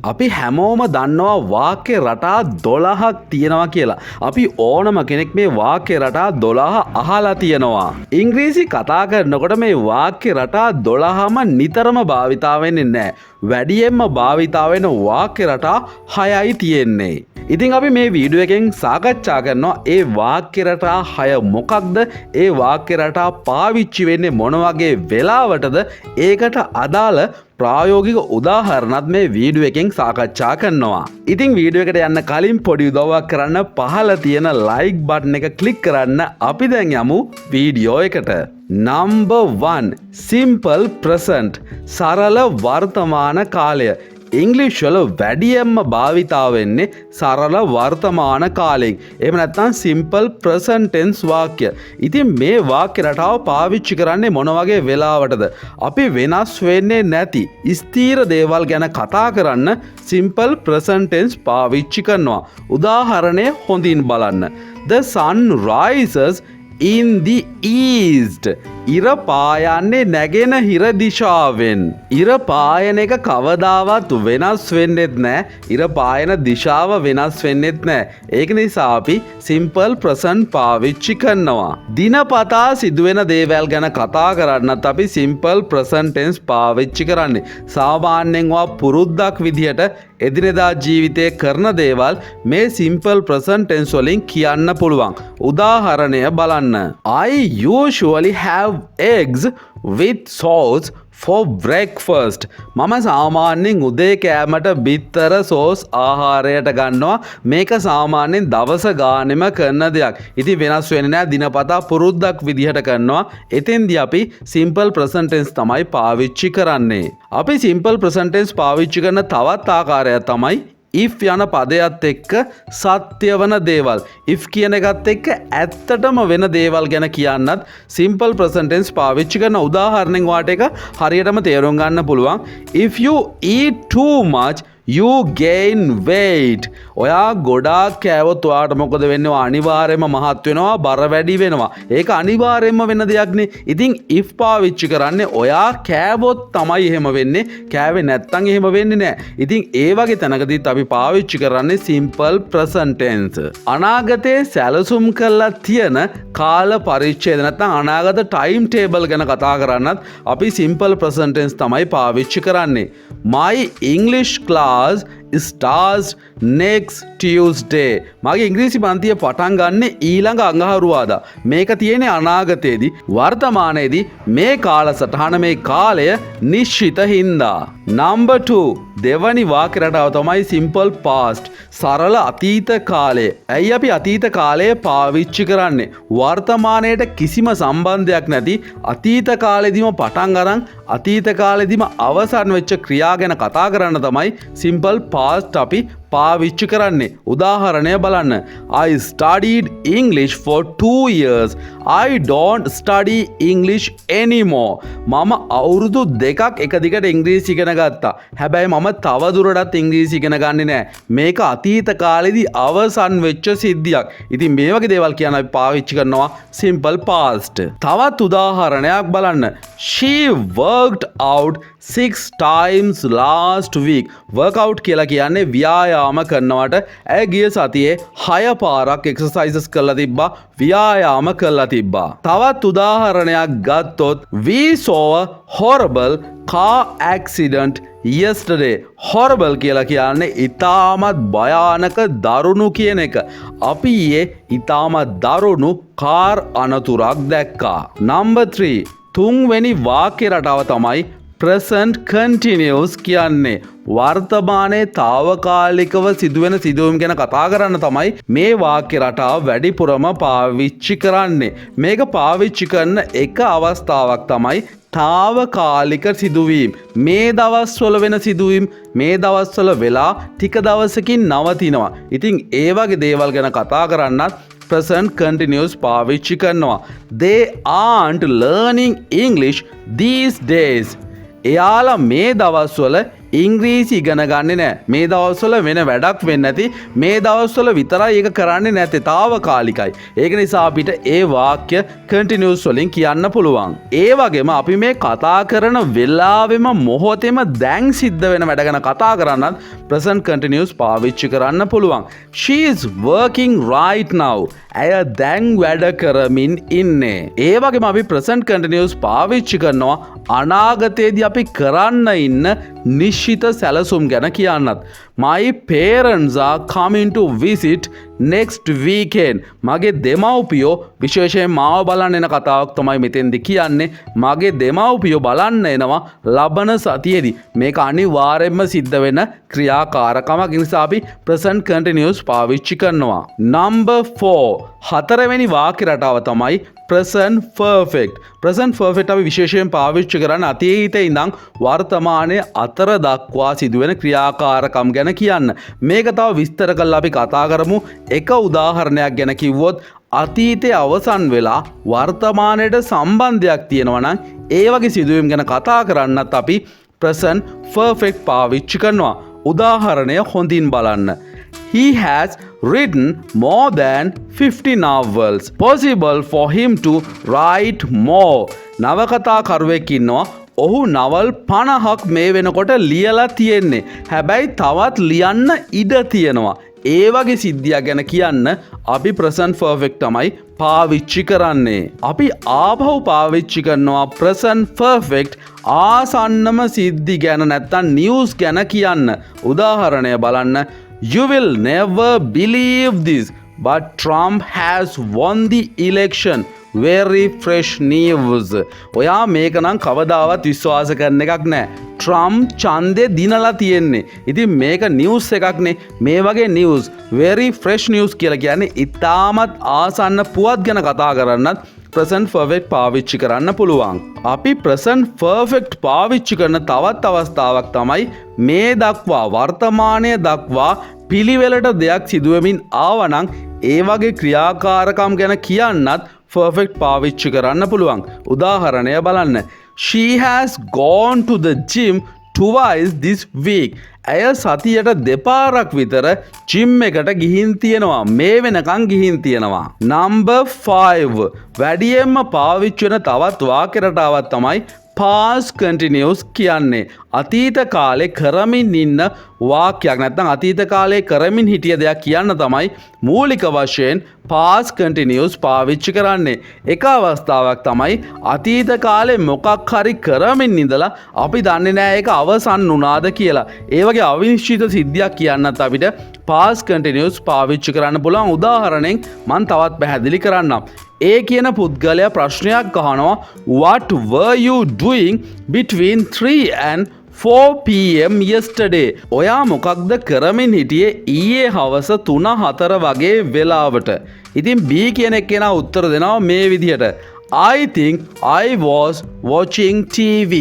අපි හැමෝම දන්නවා වාක්‍ය රටා 12ක් තියෙනවා කියලා. අපි ඕනම කෙනෙක් මේ වාක්‍ය රටා 12 අහලා තියෙනවා. ඉංග්‍රීසි කතා කරනකොට මේ වාක්‍ය රටා 12ම නිතරම භාවිතා වෙන්නේ නැහැ. වැඩියෙන්ම භාවිතා වෙන වාක්‍ය රටා 6යි තියෙන්නේ. ඉතින් අපි මේ වීඩියෝ එකෙන් සාකච්ඡා කරනවා ඒ වාක්‍ය රටා 6 මොකක්ද? ඒ වාක්‍ය රටා පාවිච්චි වෙන්නේ මොන වගේ වෙලාවටද? ඒකට අදාළ ප්‍රායෝගික උදාහරණත් මේ වීඩියෝ එකෙන් සාකච්ඡා කරනවා. ඉතින් වීඩියෝ එකට යන්න කලින් පොඩි උදව්වක් කරන්න පහළ තියෙන like button එක click කරන්න. අපි දැන් යමු වීඩියෝ එකට. Number 1 simple present සරල වර්තමාන කාලය. ඉංග්‍රීසි වල වැඩියෙන්ම භාවිතා වෙන්නේ සරල වර්තමාන කාලයෙන්. එහෙම නැත්නම් simple present tense වාක්‍ය. ඉතින් මේ වාක්‍ය රටාව පාවිච්චි කරන්නේ මොන වගේ වෙලාවටද? අපි වෙනස් වෙන්නේ නැති ස්ථීර දේවල් ගැන කතා කරන්න simple present tense පාවිච්චි කරනවා. උදාහරණය හොඳින් බලන්න. The sun rises in the east. ඉර පායන්නේ නැගෙනහිර දිශාවෙන්. ඉර පායන එක කවදාවත් වෙනස් වෙන්නෙත් නෑ. ඉර පායන දිශාව වෙනස් වෙන්නෙත් නෑ. ඒක නිසා අපි simple present පාවිච්චි කරනවා. දිනපතා සිදුවෙන දේවල් ගැන කතා කරන්නත් අපි simple present tense පාවිච්චි කරන්නේ. සාමාන්‍යයෙන් පුරුද්දක් විදිහට එදිනෙදා ජීවිතයේ කරන දේවල් මේ simple present tense වලින් කියන්න පුළුවන්. උදාහරණය බලන්න. I usually have eggs with sauce for breakfast. මම සාමාන්‍යයෙන් උදේ කෑමට බිත්තර සෝස් ආහාරයට ගන්නවා. මේක සාමාන්‍යයෙන් දවස ගානෙම කරන දෙයක්. ඉතින් වෙනස් වෙන්නේ නැහැ. දිනපතා පුරුද්දක් විදිහට කරනවා. එතෙන්දී අපි simple present tense තමයි පාවිච්චි කරන්නේ. අපි simple present tense පාවිච්චි කරන තවත් ආකාරයක් තමයි if යන පදයට එක්ක සත්‍ය වන දේවල්. if කියන එකත් එක්ක ඇත්තටම වෙන දේවල් ගැන කියන්නත් simple present tense පාවිච්චි කරන. උදාහරණයක් වාට එක හරියටම තේරුම් ගන්න පුළුවන්. if you eat too much you gain weight. ඔයා ගොඩාක් කෑවොත් ඔයාට මොකද වෙන්නේ? අනිවාර්යයෙන්ම මහත් වෙනවා, බර වැඩි වෙනවා. ඒක අනිවාර්යයෙන්ම වෙන දෙයක්නේ. ඉතින් if පාවිච්චි කරන්නේ ඔයා කෑවොත් තමයි එහෙම වෙන්නේ. කෑවේ නැත්නම් එහෙම වෙන්නේ නැහැ. ඉතින් ඒ වගේ තැනකදීත් අපි පාවිච්චි කරන්නේ simple present tense. අනාගතයේ සැලසුම් කරලා තියෙන කාල පරිච්ඡේද නැත්නම් අනාගත time table ගැන කතා කරන්නත් අපි simple present tense තමයි පාවිච්චි කරන්නේ. My English class starts next Tuesday. මගේ ඉංග්‍රීසි පන්තිය පටන් ගන්න ඊළඟ අඟහරුවාදා. මේක තියෙන්නේ අනාගතයේදී. වර්තමානයේදී මේ කාලසටහන මේ කාලය නිශ්චිත හින්දා. Number 2 දෙවනි වාක්‍ය රටාව තමයි simple past සරල අතීත කාලය. ඇයි අපි අතීත කාලය පාවිච්චි කරන්නේ? වර්තමානයට කිසිම සම්බන්ධයක් නැති අතීත කාලෙදිම පටන් අරන් අතීත කාලෙදිම අවසන් වෙච්ච ක්‍රියා ගැන කතා කරන්න තමයි simple past අපි පාවිච්චි කරන්නේ. උදාහරණය බලන්න. I studied English for 2 years. I don't study English anymore. මම අවුරුදු දෙකක් එක දිගට ඉංග්‍රීසි ඉගෙන ගත්තා. හැබැයි මම තවදුරටත් ඉංග්‍රීසි ඉගෙන ගන්නේ නැහැ. මේක අතීත කාලෙදී අවසන් වෙච්ච සිද්ධියක්. ඉතින් මේ වගේ දේවල් කියන අපි පාවිච්චි කරනවා simple past. තවත් උදාහරණයක් බලන්න. She worked out 6 times last week. workout කියලා කියන්නේ ව්‍යායාම කරනවට ඇය ගිය සතියේ 6 පාරක් එක්සර්සයිසස් කරලා තිබ්බා. ව්‍යායාම කරලා තිබ්බා. තවත් උදාහරණයක් ගත්තොත් we saw a horrible car accident yesterday. horrible කියලා කියන්නේ ඉතාමත් භයානක දරුණු කියන එක. අපි ඊයේ ඉතාමත් දරුණු කාර් අනතුරක් දැක්කා. number 3 තුන්වෙනි වාක්‍ය රටාව තමයි present continuous කියන්නේ. වර්තමානයේ తాවකාලිකව සිදුවෙන සිදුවීම් ගැන කතා කරන්න තමයි මේ වාක්‍ය රටාව වැඩිපුරම පාවිච්චි කරන්නේ. මේක පාවිච්චි කරන එක අවස්ථාවක් තමයි తాවකාලික සිදුවීම්. මේ දවස්වල වෙන සිදුවීම් මේ දවස්වල වෙලා ටික දවසකින් නවතිනවා. ඉතින් ඒ වගේ දේවල් ගැන කතා කරන්නත් present continuous පාවිච්චි කරනවා. They aren't learning English these days. එයාලා මේ දවස්වල ඉංග්‍රීසි ඉගෙන ගන්නේ නැහැ. මේ දවස්වල වෙන වැඩක් වෙන්නේ නැති මේ දවස්වල විතරයි ඒක කරන්නේ නැත්තේ తాවකාලිකයි. ඒක නිසා අපිට ඒ වාක්‍ය කන්ටිනියුස් වලින් කියන්න පුළුවන්. ඒ වගේම අපි මේ කතා කරන වෙලාවෙම මොහොතේම දැන් සිද්ධ වෙන වැඩ ගැන කතා කරන්නත් present continuous පාවිච්චි කරන්න පුළුවන්. She is working right now. ඇය දැන් වැඩ කරමින් ඉන්නේ. ඒ වගේම අපි present continuous පාවිච්චි කරනවා අනාගතයේදී අපි කරන්න ඉන්න නිශ්චිත සැලසුම් ගැන කියන්නත්. My parents are coming to visit next weekend. මගේ දෙමව්පියෝ විශේෂයෙන් මාව බලන්න එන කතාවක් තමයි මෙතෙන්දි කියන්නේ. මගේ දෙමව්පියෝ බලන්න එනවා ලබන සතියේදී. මේක අනිවාර්යයෙන්ම සිද්ධ වෙන ක්‍රියාකාරකමක්. ඒ නිසා අපි present continuous පාවිච්චි කරනවා. Number 4 හතරවෙනි වාක්‍ය රටාව තමයි present perfect. present perfect අපි විශේෂයෙන් පාවිච්චි කරන්නේ අතීතයේ ඉඳන් වර්තමානයේ අතර දක්වා සිදුවෙන ක්‍රියාකාරකම් ගැන කියන්න. මේක තව විස්තර කරලා අපි කතා කරමු. එක උදාහරණයක් ගැන කිව්වොත් අතීතයේ අවසන් වෙලා වර්තමානයට සම්බන්ධයක් තියෙනවා නම් ඒ වගේ සිදුවීම් ගැන කතා කරන්නත් අපි present perfect පාවිච්චි කරනවා. උදාහරණය හොඳින් බලන්න. He has written more than 50 novels. Possible for him to write more. නවකතාකරුවෙක් ඉන්නවා. ඔහු නවල් 50ක් මේ වෙනකොට ලියලා තියෙන්නේ. හැබැයි තවත් ලියන්න ඉඩ තියෙනවා. ඒ වගේ සිද්ධියක් ගැන කියන්න අපි present perfect තමයි පාවිච්චි කරන්නේ. අපි ආපහු පාවිච්චි කරනවා present perfect ආසන්නම සිද්ධි ගැන නැත්තම් news ගැන කියන්න. උදාහරණය බලන්න. You will never believe this, but Trump has won the election. Very fresh news. ඔයා මේක නම් කවදාවත් විශ්වාස කරන එකක් නෑ. ට්‍රම්ප් ඡන්දේ දිනලා තියෙන්නේ. ඉතින් මේක නිවුස් එකක්නේ. මේ වගේ නිවුස් very fresh news කියලා කියන්නේ ඉතාමත් ආසන්න පුවත් ගැන කතා කරන්නත් present perfect පාවිච්චි කරන්න පුළුවන්. අපි present perfect පාවිච්චි කරන තවත් අවස්ථාවක් තමයි මේ දක්වා වර්තමානය දක්වා පිළිවෙලට දෙයක් සිදුවෙමින් ආවනම් ඒ වගේ ක්‍රියාකාරකම් ගැන කියන්නත් perfect පාවිච්චි කරන්න පුළුවන්. උදාහරණය බලන්න. She has gone to the gym twice this week. ඇය සතියට දෙපාරක් විතර ජිම් එකට ගිහින් තියෙනවා. මේ වෙනකන් ගිහින් තියෙනවා. Number 5 වැඩියෙන්ම පාවිච්චි වෙන තවත් වාක්‍ය රටාවක් තමයි past continuous කියන්නේ. අතීත කාලේ කරමින් ඉන්න වාක්‍යයක් නැත්නම් අතීත කාලේ කරමින් හිටිය දෙයක් කියන්න තමයි මූලික වශයෙන් past continuous පාවිච්චි කරන්නේ. එක අවස්ථාවක් තමයි අතීත කාලේ මොකක් හරි කරමින් ඉඳලා අපි දන්නේ නැහැ ඒක අවසන් වුණාද කියලා. ඒ වගේ අවිනිශ්චිත සිද්ධියක් කියන්නත් අපිට past continuous පාවිච්චි කරන්න පුළුවන්. උදාහරණයෙන් මම තවත් පැහැදිලි කරන්නම්. ඒ කියන පුද්ගලයා ප්‍රශ්නයක් අහනවා what were you doing between 3 and 4 PM yesterday. ඔයා මොකක්ද කරමින් හිටියේ ඊයේ හවස 3-4 වගේ වෙලාවට. ඉතින් B කියන එක්කෙනා උත්තර දෙනවා මේ විදිහට. I think I was watching TV.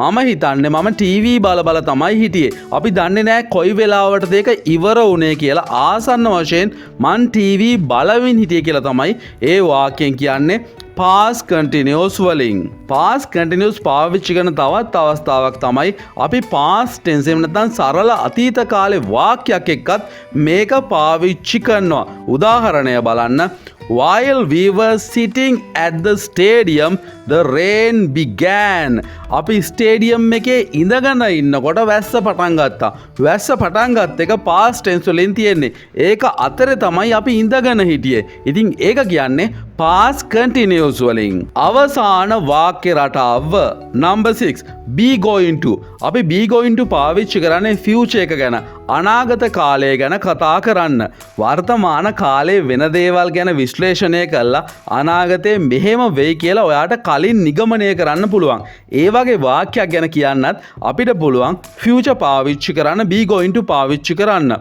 මම හිතන්නේ මම TV බල තමයි හිටියේ. අපි දන්නේ නැහැ කොයි වෙලාවටද ඒක ඉවර වුණේ කියලා. ආසන්න වශයෙන් මං TV බලමින් හිටියේ කියලා තමයි ඒ වාක්‍යයෙන් කියන්නේ past continuous වලින්. past continuous පාවිච්චි කරන තවත් අවස්ථාවක් තමයි අපි past tense එහෙම නැත්නම් සරල අතීත කාලේ වාක්‍යයක් එක්කත් මේක පාවිච්චි කරනවා. උදාහරණය බලන්න. While we were sitting at the stadium, the rain began. අපි ස්ටේඩියම් එකේ ඉඳගෙන ඉන්නකොට වැස්ස පටන් ගත්තා. වැස්ස පටන් ගත්ත එක past tense වලින් තියෙන්නේ. ඒක අතරේ තමයි අපි ඉඳගෙන හිටියේ. ඉතින් ඒක කියන්නේ past continuous වලින්. අවසාන වාක්‍ය රටාව number 6 be going to. අපි be going to පාවිච්චි කරන්නේ future එක ගැන. අනාගත කාලය ගැන කතා කරන්න. වර්තමාන කාලේ වෙන දේවල් ගැන විශ්ලේෂණය කළා අනාගතේ මෙහෙම වෙයි කියලා ඔයාට කලින් නිගමනය කරන්න පුළුවන්. ඒ වගේ වාක්‍යයක් ගැන කියන්නත් අපිට පුළුවන් future පාවිච්චි කරන්න be going to පාවිච්චි කරන්න.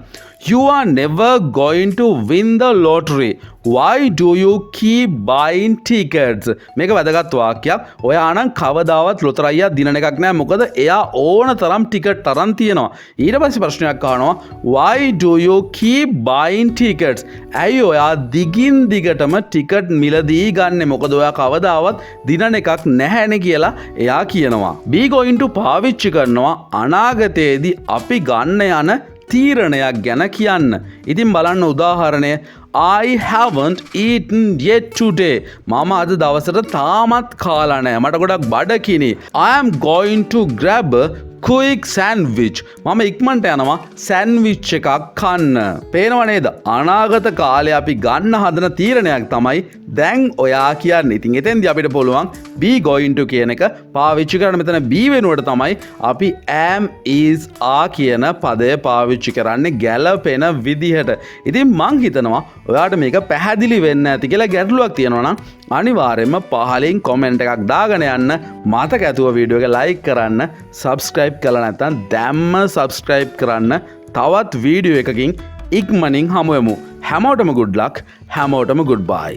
You are never going to win the lottery. Why do you keep buying tickets? මේක වැදගත් වාක්‍යයක්. ඔයා නම් කවදාවත් ලොතර අයියා දිනන එකක් නෑ. මොකද එයා ඕන තරම් ටිකට් අරන් තියෙනවා. ඊට පස්සේ ප්‍රශ්නයක් අහනවා why do you keep buying tickets? ඇයි ඔයා දිගින් දිගටම ටිකට් මිලදී ගන්නෙ? මොකද ඔයා කවදාවත් දිනන එකක් නැහැනේ කියලා එයා කියනවා. be going to පාවිච්චි කරනවා අනාගතයේදී අපි ගන්න යන තීරණයක් ගැන කියන්න. ඉතින් බලන්න උදාහරණය I haven't eaten yet today. මම අද දවසට තාමත් කාලා නැහැ. මට ගොඩක් බඩගිනි. I am going to grab a quick sandwich. මම ඉක්මනට යනවා සෑන්ඩ්විච් එකක් කන්න. පේනව නේද? අනාගත කාලේ අපි ගන්න හදන තීරණයක් තමයි දැන් ඔයා කියන්නේ. ඉතින් එතෙන්දී අපිට පුළුවන් be going to කියන එක පාවිච්චි කරන්න. මෙතන be වෙනුවට තමයි අපි am is are කියන පදය පාවිච්චි කරන්නේ ගැළපෙන විදිහට. ඉතින් මං හිතනවා ඔයාට මේක පැහැදිලි වෙන්න ඇති කියලා. ගැටලුවක් තියෙනවා නම් අනිවාර්යයෙන්ම පහලින් කමෙන්ට් එකක් දාගෙන යන්න. මතක ඇතුව වීඩියෝ එක ලයික් කරන්න, subscribe කරලා නැත්නම් දැම්ම subscribe කරන්න. තවත් වීඩියෝ එකකින් ඉක්මනින් හමු වෙමු. හැමෝටම good luck. හැමෝටම goodbye.